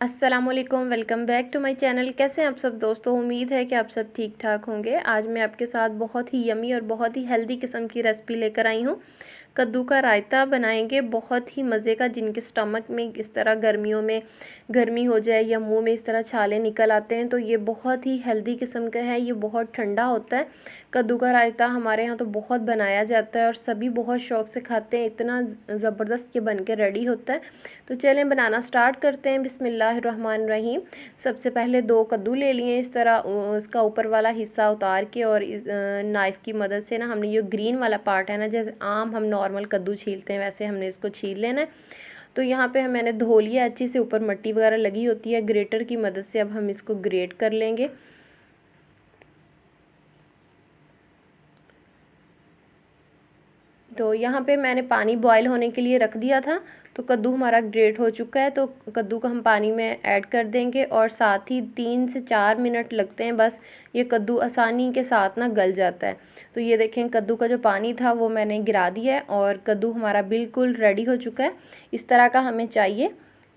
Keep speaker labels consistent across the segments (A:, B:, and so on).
A: अस्सलामुअलैकुम, welcome back to my channel. कैसे हैं आप सब दोस्तों? उम्मीद है कि आप सब ठीक ठाक होंगे। आज मैं आपके साथ बहुत ही यमी और बहुत ही हेल्दी किस्म की रेसिपी लेकर आई हूँ। कद्दू का रायता बनाएंगे, बहुत ही मज़े का। जिनके स्टमक में इस तरह गर्मियों में गर्मी हो जाए या मुंह में इस तरह छाले निकल आते हैं तो ये बहुत ही हेल्दी किस्म का है। ये बहुत ठंडा होता है। कद्दू का रायता हमारे यहाँ तो बहुत बनाया जाता है और सभी बहुत शौक़ से खाते हैं। इतना ज़बरदस्त ये बन के रेडी होता है। तो चलें बनाना स्टार्ट करते हैं। बिस्मिल्लाहिर्रहमानिर्रहीम। सबसे पहले 2 कद्दू ले लिए। इस तरह उसका ऊपर वाला हिस्सा उतार के और इस नाइफ़ की मदद से ना हमने ये ग्रीन वाला पार्ट है ना, जैसे आम हम नॉर्मल कद्दू छीलते हैं वैसे हमने इसको छील लेना है। तो यहाँ पे मैंने धो लिया अच्छे से। ऊपर मिट्टी वगैरह लगी होती है। ग्रेटर की मदद से अब हम इसको ग्रेट कर लेंगे। तो यहाँ पे मैंने पानी बॉईल होने के लिए रख दिया था। तो कद्दू हमारा ग्रेट हो चुका है। तो कद्दू को हम पानी में ऐड कर देंगे और साथ ही 3 से 4 मिनट लगते हैं बस। ये कद्दू आसानी के साथ ना गल जाता है। तो ये देखें, कद्दू का जो पानी था वो मैंने गिरा दिया है और कद्दू हमारा बिल्कुल रेडी हो चुका है। इस तरह का हमें चाहिए।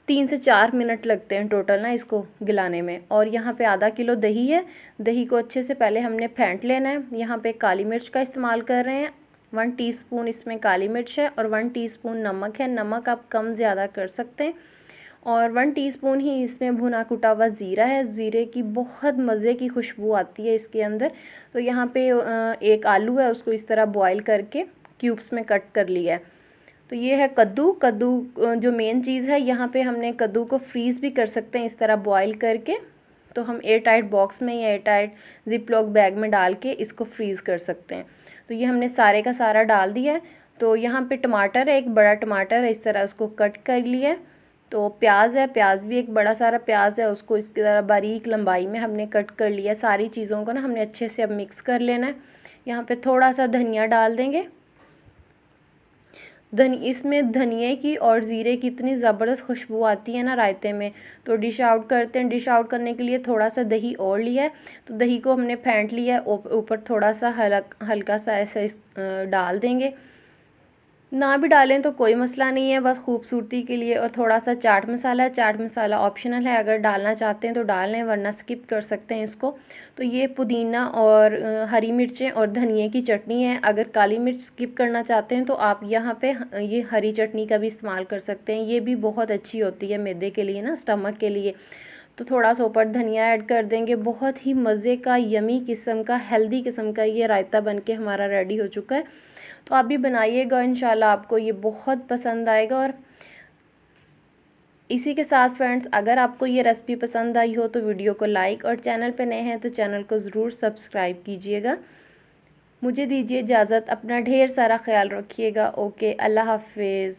A: 3 से 4 मिनट लगते हैं टोटल ना इसको गलाने में। और यहाँ पे आधा किलो दही है। दही को अच्छे से पहले हमने फेंट लेना है। यहाँ पे काली मिर्च का इस्तेमाल कर रहे हैं। 1 टीस्पून इसमें काली मिर्च है और 1 टीस्पून नमक है। नमक आप कम ज़्यादा कर सकते हैं। और 1 टीस्पून ही इसमें भुना कुटा हुआ ज़ीरा है। ज़ीरे की बहुत मज़े की खुशबू आती है इसके अंदर। तो यहाँ पे एक आलू है, उसको इस तरह बॉईल करके क्यूब्स में कट कर लिया है। तो ये है कद्दू। कद्दू जो मेन चीज़ है, यहाँ पे हमने कद्दू को फ्रीज़ भी कर सकते हैं इस तरह बॉईल करके। तो हम एयर टाइट बॉक्स में या air tight zip lock bag में डाल के इसको फ्रीज़ कर सकते हैं। तो ये हमने सारे का सारा डाल दिया है। तो यहाँ पे टमाटर है, एक बड़ा टमाटर है, इस तरह उसको कट कर लिया है। तो प्याज है, प्याज भी एक बड़ा सारा प्याज है, उसको इसकी तरह बारीक लंबाई में हमने कट कर लिया। सारी चीज़ों को ना हमने अच्छे से अब मिक्स कर लेना है। यहाँ पे थोड़ा सा धनिया डाल देंगे। इसमें धनिए की और ज़ीरे की इतनी ज़बरदस्त खुशबू आती है ना रायते में। तो डिश आउट करते हैं। डिश आउट करने के लिए थोड़ा सा दही और लिया है। तो दही को हमने फेंट लिया है। ऊपर थोड़ा सा हल्का सा ऐसे डाल देंगे। ना भी डालें तो कोई मसला नहीं है, बस खूबसूरती के लिए। और थोड़ा सा चाट मसाला है। चाट मसाला ऑप्शनल है, अगर डालना चाहते हैं तो डाल लें वरना स्किप कर सकते हैं इसको। तो ये पुदीना और हरी मिर्चें और धनिए की चटनी है। अगर काली मिर्च स्किप करना चाहते हैं तो आप यहाँ पे ये हरी चटनी का भी इस्तेमाल कर सकते हैं। ये भी बहुत अच्छी होती है मैदे के लिए ना, स्टमक के लिए। तो थोड़ा सा ऊपर धनिया ऐड कर देंगे। बहुत ही मज़े का यमी किस्म का हेल्दी किस्म का ये रायता बन के हमारा रेडी हो चुका है। तो आप भी बनाइएगा, इंशाल्लाह आपको ये बहुत पसंद आएगा। और इसी के साथ फ्रेंड्स, अगर आपको ये रेसिपी पसंद आई हो तो वीडियो को लाइक और चैनल पे नए हैं तो चैनल को ज़रूर सब्सक्राइब कीजिएगा। मुझे दीजिए इजाज़त। अपना ढेर सारा ख्याल रखिएगा। ओके, अल्लाह हाफिज़।